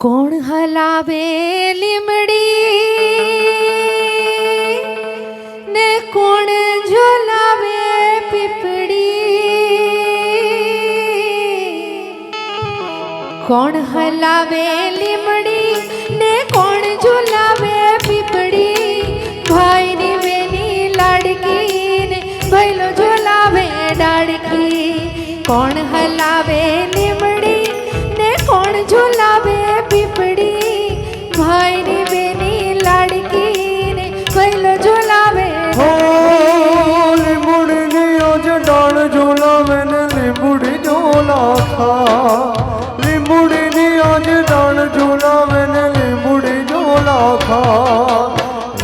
કોણ હલાવે લીમડી ને કોણ ઝોલાવે પીપળી કોણ હલાવે લીમડી ને કોણ ઝોલાવે પીપળી ભાઈની બેની લાડકી ને ભૈલો ઝોલાવે ડાળકી કોણ હલાવે લીમડી ને કોણ ઝોલાવે પીપળી ભાઈની બેની લાડકી ને ભૈલો ઝોલાવે લીંબુડીની ઓજ ડાળ ઝોલાવે ને લીંબુડી ઝોલા ખા લીંબુડીની ઓજ ડાળ ઝોલાવે ને લીંબુડી ઝોલા ખા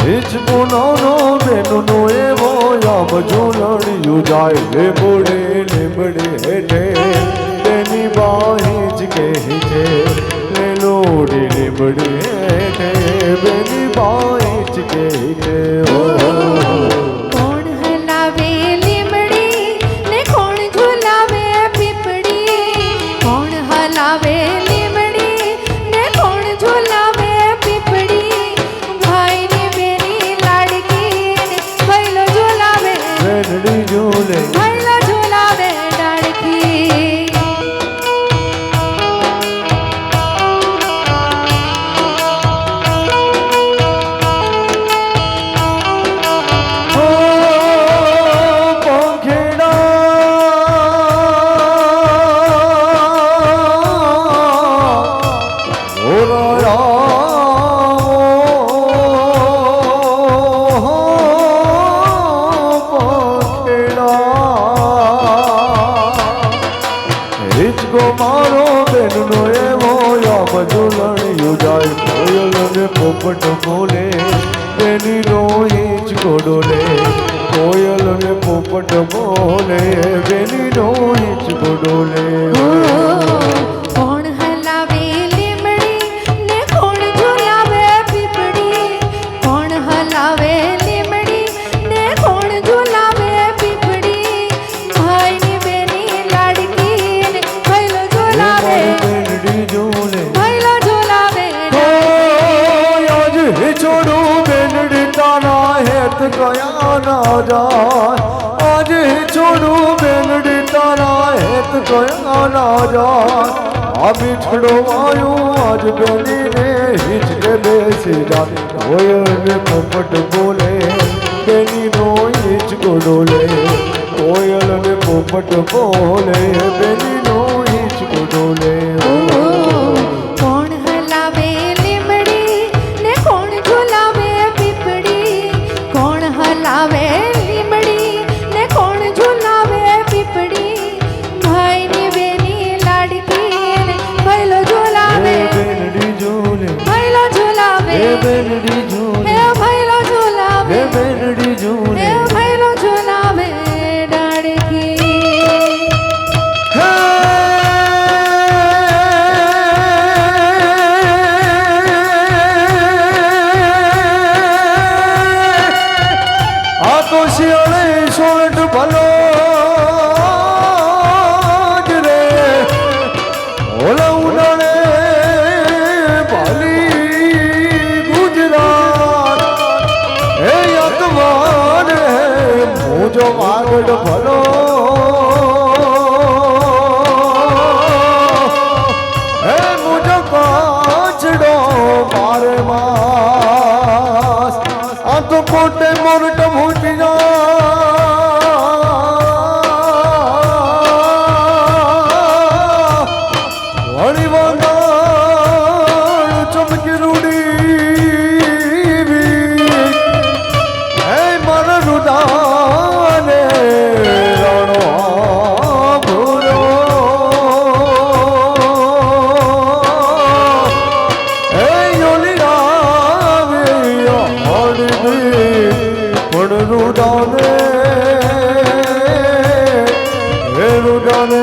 હિચકો નાનો બેનનો એવો યામ ઝોલણિયું જાય લીંબુડી લીંબડી હેઠે તેની બાઈ જ કહે છે લીંબુડી લીંબડી હેઠે બેની બાઈ જ કહે છે કોણ હલાવે લીમડી ને કોણ ઝોલાવે પીપળી કોણ હલાવે લીમડી ને કોણ ઝોલાવે પીપળી ભાઈની બેની લાડકી ને ભૈલો ઝોલાવે બેનડી ઝોલે ભૈલો ઝોલાવે ડાળકી મારો બેનનો એવો યામ ઝોલણિયું જાય કોયલ ને પોપટ બોલે બેની નો હિંચકો ડોલે કોયલ ને પોપટ બોલે બેની નો હિંચકો ડોલે કોણ હલાવે લીમડી ને કોણ ઝોલાવે પીપળી કોણ હલાવે લીમડી ને કોણ ઝોલાવે પીપળી ભાઈની બેની લાડકી ને ભૈલો ઝોલાવે બેનડી ઝોલે ભૈલો ઝોલાવે આજ હિચોડું બેનડી તારા હેત કયા ના જાય આજ હિચોડું બેનડી તારા હેત કયા ના જાય આ મીઠડો વાયો આજ બેની ને હિચકે બેસી જાય કોયલ ને પોપટ બોલે બેની નો હિચકો ડોલે કોયલ ને પોપટ બોલે બેની નો હિચકો ડોલે કોણ હલાવે લીમડી ને કોણ ઝોલાવે પીપળી કોણ હલાવે લીમડી ને કોણ ઝોલાવે પીપળી ભાઈની બેની લાડકી ને ભૈલો ઝોલાવે બેનડી ઝોલે ભૈલો ઝોલાવે બેનડી ઝોલે હે ભૈલો ઝોલાવે બેનડી ઝોલે હે ભૈલો ઝોલાવે ડાળકી આ તો શિયાળે સોટ ભલો જ રે ઓલા ઉનાળે ભાલી ગુજરાત હે યતવાન હે મોજો આગળ ભલો હે મોજો કાચડો મારે માસ આ તો પોતે મોરટ ભૂટી વળી વાંગાળ ચમકી રૂડી હે મારા રુદાને રણો ભૂરો હે યોલી આવે હળદી પણ રુદાને હે રુદાને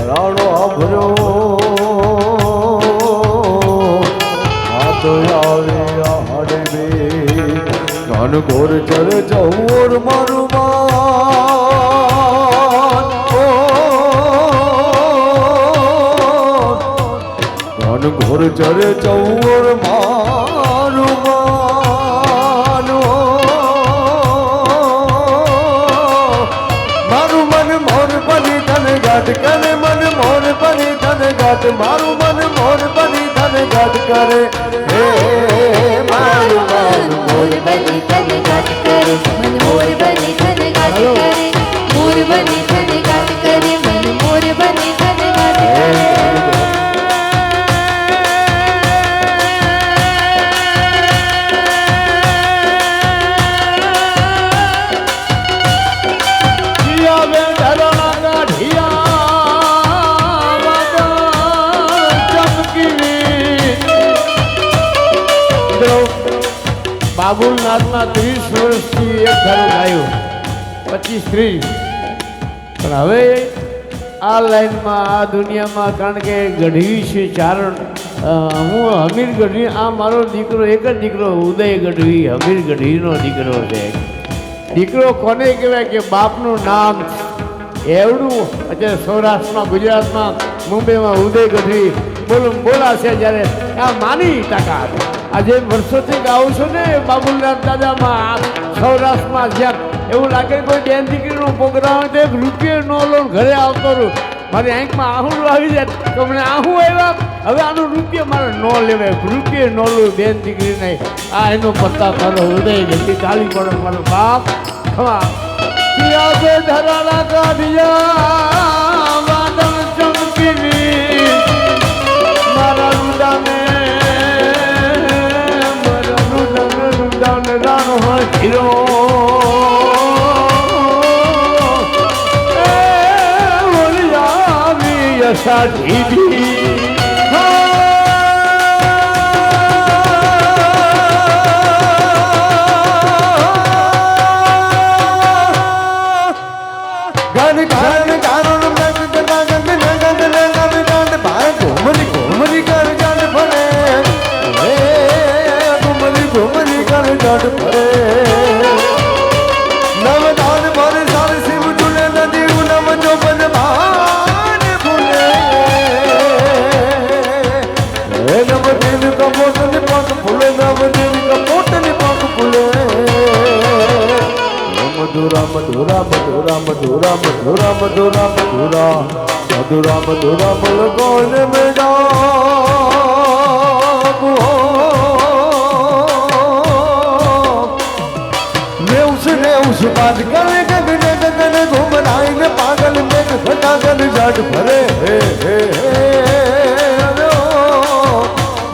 રાણો આભરો આ તો આવી હળદી કાન ઘોર ચર જવું મારું મા ઘન ઘોર ચરે ચૌર મારું માનો મારું મન મોર બની ધન ગાટ કરે મન મોર બની ધન ગાટ મારું મન મોર બની ધન ગાટ કરે હે મારું મન મોર બની ધન ગાટ કરે મન મોર બની ધન ગાટ કરે મોર બની ધન ગાટ કરે મન મોર બની ધન ગાટ કરે બાબુલનાથના 30 વર્ષથી એક ધારો ગાયો 25-30 પણ હવે આ લાઈનમાં આ દુનિયામાં કારણ કે ગઢવી છે ચારણ હું હમીર ગઢવી આ મારો દીકરો એક જ દીકરો ઉદય ગઢવી હમીર ગઢવીનો દીકરો છે દીકરો કોને કહેવાય કે બાપનું નામ એવડું અત્યારે સૌરાષ્ટ્રમાં ગુજરાતમાં મુંબઈમાં ઉદય ગઢવી બોલાશે જ્યારે આ માની તાકાત આજે વર્ષોથી ગાઉં છું ને બાબુલનાથ દાદામાં સૌરાષ્ટ્રમાં જ્યાં એવું લાગે કોઈ બેન દીકરીનો પ્રોગ્રામ હોય તો એક રૂપિયો નો લો ઘરે આવતો રહું મારી આંખમાં આહું આવી જાય તો મને આહું આવ્યા હવે આનો રૂપિયો મારે ન લેવાય રૂપિયો ન લો બેન દીકરી નહીં આ એનો પત્તા કરો ઉદય નથી ચાલી પડે મારો બાપ ખવા ધરાલા કાઢિયા વાદળ ચમકી મારા રૂડાને રાણો હોય હીરો યશા ઢીડી મધુરા મધુરા મધુરા મધુરા મધુરા મધુરા મધુરા મધુરા મધુરા મલકોન મેડા नेउस बात करे गगन गगन घूमनाई ने पागल में घटागल जाट भरे हे हे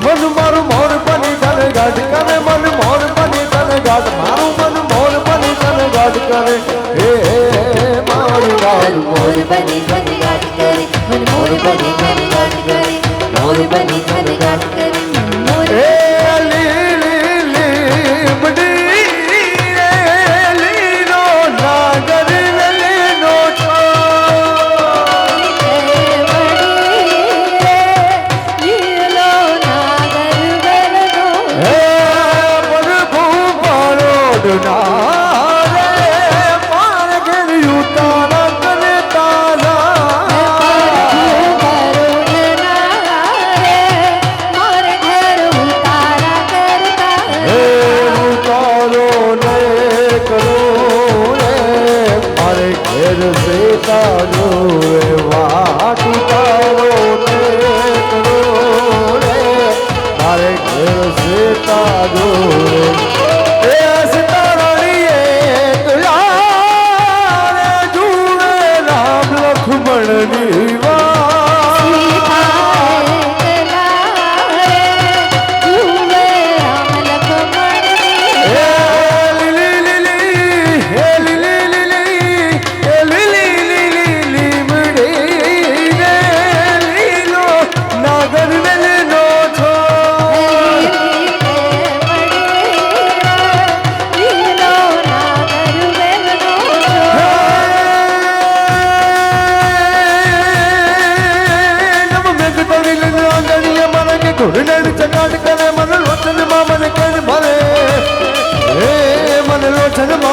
मन मारू मोर बनी धन गाट करे मन मोर बनी धन गाट मारू मन मोर बनी धन गाट करे हे मारू मारू मोर बनी धन गाट करे मन मोर बनी धन गाट करे मोर बनी धन गाट करे मोर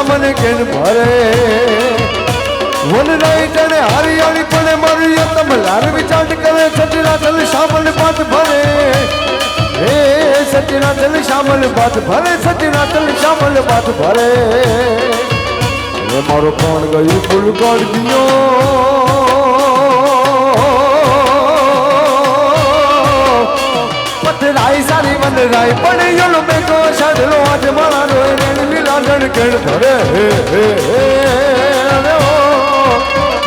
मन केन भरे वन नाइट ने हरियाली पने मरिया तम लार विचार करे छतरा चल शामल पात भरे ચલ શામલ બાત ભરે સચના ચલ શામલ બાત ભરે એ મારો પ્રાણ ગયું ફૂલ કાઢ દિયો પથરાઈ સારી મન રાઈ પણ યોલો મેકો સાડલો આજ મારા રોય રેણ લીલા જણ કેણ ધરે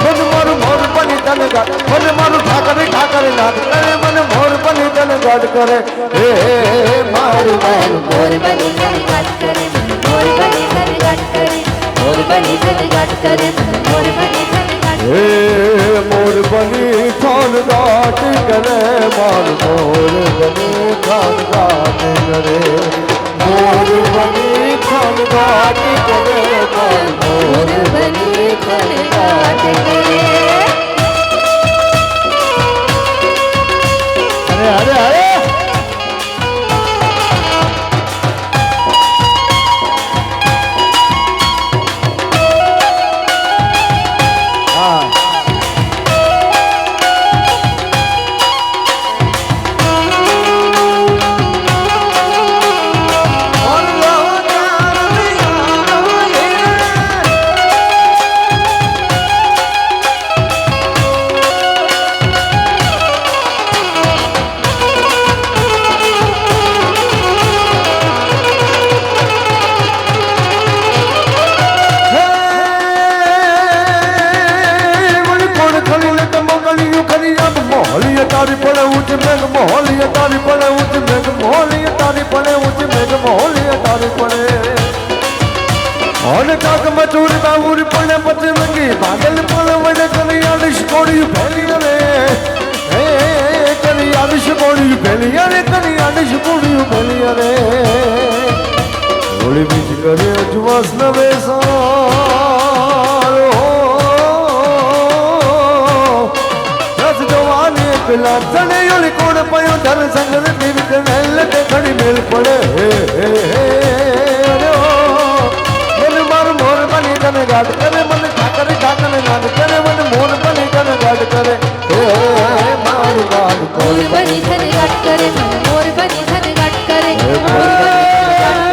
મન મારું મોર બની તન ગાડ મન મારું ઠાકરે નાદ કરે મન મોર બની તન ગાડ કરે હે મારું મારું મોર બની તને ગાટ કરે મોર બની તને ગાટ કરે મોર બની તને ગાટ કરે મોર બની તને ગાટ હે મોર બની થાન ગાટ કરે મારું મોર બની થાન ગાટ કરે મોર બની થાન ગાટ કરે મારું મોર બની થાન ગાટ કરે અરે અરે અરે હા તારી પડે ઊંચ મેઘ મોહલીએ તારી પડે ઊંચ મેઘ મોહલીએ તારી પડે ઊંચ મેઘ મોહલીએ તારી પડે ઓને કાક મચૂર બાઉર પડે પછી મંગી બાદલ પડે વડે કરી આલિશ કોડી ફેલી રે હે કરી આલિશ કોડી ફેલી રે કરી આલિશ કોડી ફેલી રે હોળી બીજ કરે અજવાસ ન બેસારો પેલા ચણે યોલી કોણ પયો ધર સંગલ દેવી કનેલ તે ખડી મેલ પડે મન મારું મોર બની તને ગાડ કરે મન ઠાકરે ઠાકરે નાદ કરે મન મોર બની તને ગાડ કરે મારું ગાડ મોર બની તને ગાટ કરે મોર બની તને ગાટ કરે મોર બની તને ગાટ કરે મોર બની તને ગાટ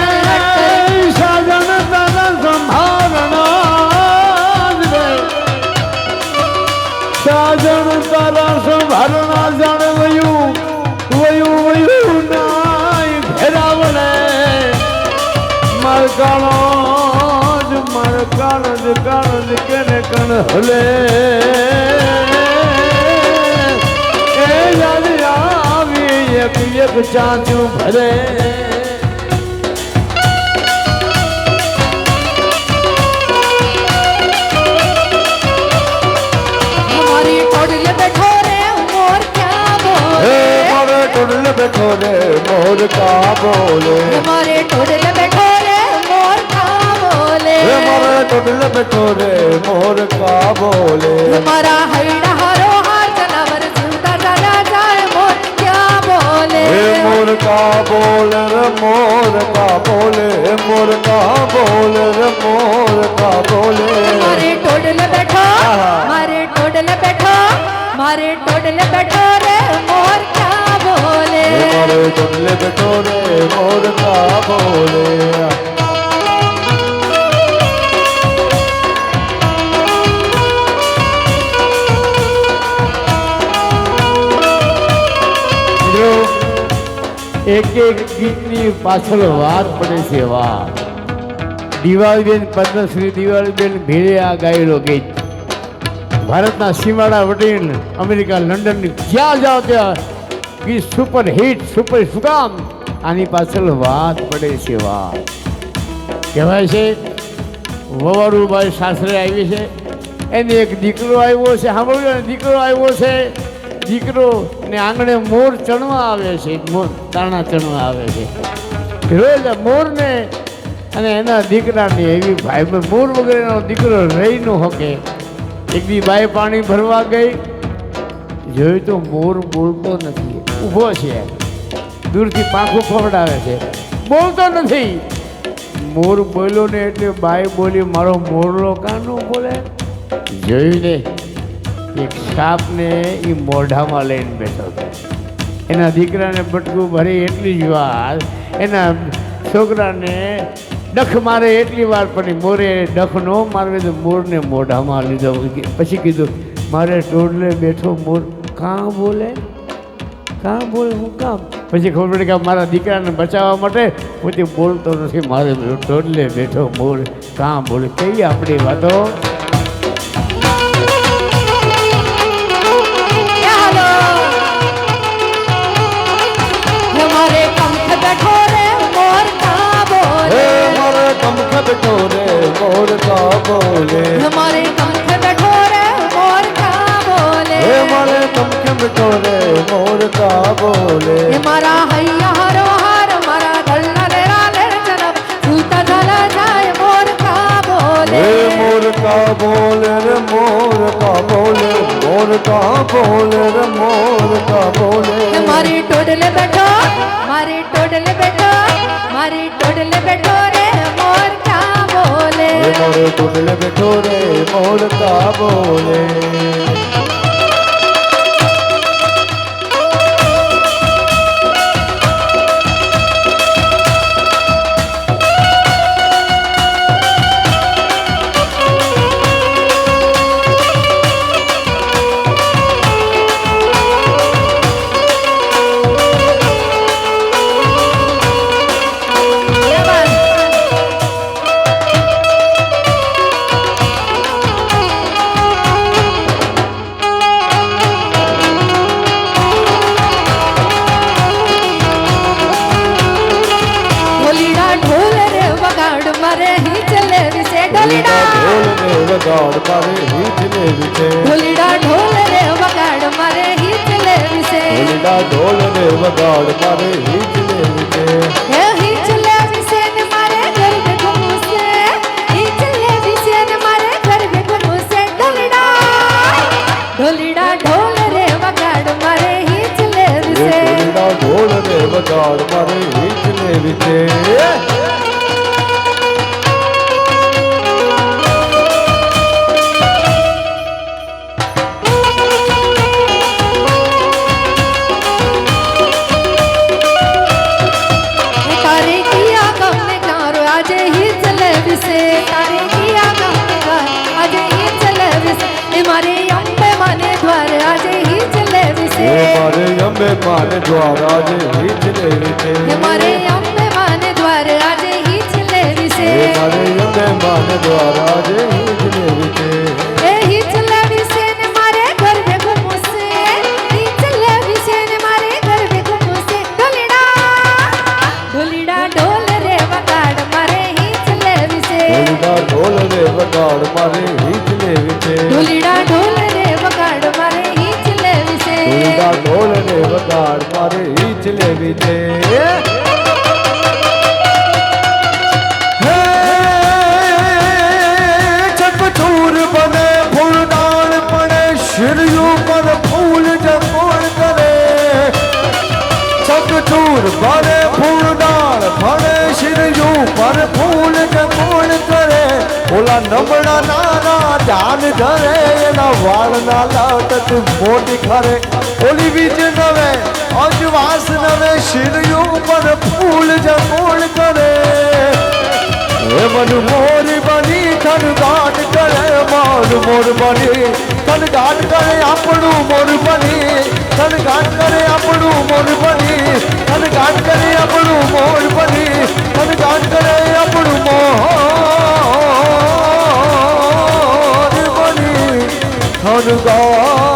કરે સાજન તારા સાજણ તારા સંભાળના જાણે વયું વયું વયું નાય ફેરાવણે મરકાણો જ કેને કણ હલે એ યાદ આવી એક એક ચાંચું ભરે टुडल बैठो रे मोर का बोले हमारे टोडल बैठो रे मोर का बोले हमारे टुडल बैठो रे मोर का बोले हमारा हैड़ा हारो हार जनावर सुनता चला जाए मोर क्या बोले मोर का बोले रे मोर का बोले मोर का बोले रे मोर का बोले हमारे टोडल बैठो हमारे टोडल बैठो हमारे टोडल बैठो रे मोर क्या बोले हमारे टुडल बैठो रे मोर का बोले એક એક ગીતની પાછળ વાત પડે છે વાહ દિવાળીબેન પદ્મશ્રી દિવાળીબેન ભીડે આ ગાયેલો ગીત ભારતના સીમાડા વટીને અમેરિકા લંડનની જ્યાં જાઓ ત્યાં ગીત સુપર હિટ સુપર સુકામ આની પાછળ વાત પડે છે વાહ કહેવાય છે વવારુભાઈ સાસરે આવી છે એને એક દીકરો આવ્યો છે સાંભળ્યો ને દીકરો આવ્યો છે દીકરો ને આંગણે મોર ચણવા આવે છે મોર તાણા ચણવા આવે છે રોજ મોરને અને એના દીકરાને એવી ભાઈ મોર વગેરેનો દીકરો રહી ન શકે એક દી બાઈ પાણી ભરવા ગઈ જોયું તો મોર બોલતો નથી ઊભો છે દૂરથી પાંખું ફવડાવે છે બોલતો નથી મોર બોલ્યો ને એટલે બાઈ બોલી મારો મોરલો કાનું બોલે જોયું ને એક સાપને એ મોઢામાં લઈને બેઠો હતો એના દીકરાને બટકું ભરી એટલી જ વાર, એના છોકરાને ડખ મારે એટલી વાર, પણ મોરે ડખ ન મારવે તો મોરને મોઢામાં લીધો. પછી કીધું મારે ટોડલે બેઠો મોર કાં બોલે, કાં બોલે, હું કામ? પછી ખબર પડી કે મારા દીકરાને બચાવવા માટે હું તે બોલતો નથી, મારે ટોડલે બેઠો મોર કાં બોલે. કઈ આપણી વાતો. हमारे पंख बैठो रे मोर का बोले, हमारे पंख बैठो रे मोर का बोले, हमारे पंख बैठो रे मोर का बोले, हमारे पंख बैठो रे मोर का बोले. हमारा हैया हरो हार हमारा गल्ला रे राले जनम सूता गला जाए मोर का बोले, मोर का बोले रे मोर का बोले, मोर का बोले रे मोर का बोले. हमारी टोडले बैठो, हमारी टोडले बैठो, हमारी टोडले बैठो रे मोर का बोले, मोरे टोडले बैठो रे मोर का बोले. मारे ही चले विसे ढोलिडा ढोल रे वगाड़ मारे ही चले विसे, ढोलिडा ढोल रे वगाड़ मारे ही चले विसे, ढोलिडा ढोल रे वगाड़ मारे ही चले विसे. हे ही चले विसे ने मारे घर में घुमसे, ही चले विसे ने मारे घर में घुमसे, ढोलिडा ढोलिडा ढोल रे वगाड़ मारे ही चले विसे, ढोलिडा ढोल रे वगाड़ मारे ही चले विसे. हमारे अम्बे माने द्वार आज ही चले विसे, हमारे अम्बे माने द्वार आज ही चले विसे, हमारे अम्बे माने द्वार आज ही चले विसे, हमारे अम्बे माने द्वार आज ही चले विसे. ए ही चले विसे ने मारे घर में घुमसे, ही चले विसे ने मारे घर में घुमसे, ढोलिडा ढोलिडा ढोल रे वगाड़ मारे ही चले विसे, ढोलिडा ढोल रे वगाड़ मारे ही चले विसे, ढोलिडा ढोल रे वगाड़ मारे ही चले विसे, ढोलिडा ढोल रे वगाड़ मारे ही चले विसे. चकचूर बने फूलदान पड़े शिरियों पर फूल जपोड़ करे, चकचूर बने फूलदान पड़े शिरियों पर फूल जपोड़ करे. ओला नमड़ा नाना ध्यान धरे एना वाळना लाटत मोटी खरे, ओली बीज नवे अजवास नवे शिरियों पर फूल जपोड़ करे. हे मन मोर बनी थन गाट करे, मोर मोर बनी थन गाट करे आपणू मोर बनी, थन गाट करे आपणू मोर बनी, थन गाट करे आपणू मोर बनी, थन गाट करे आपणू मोर बनी, थन गाट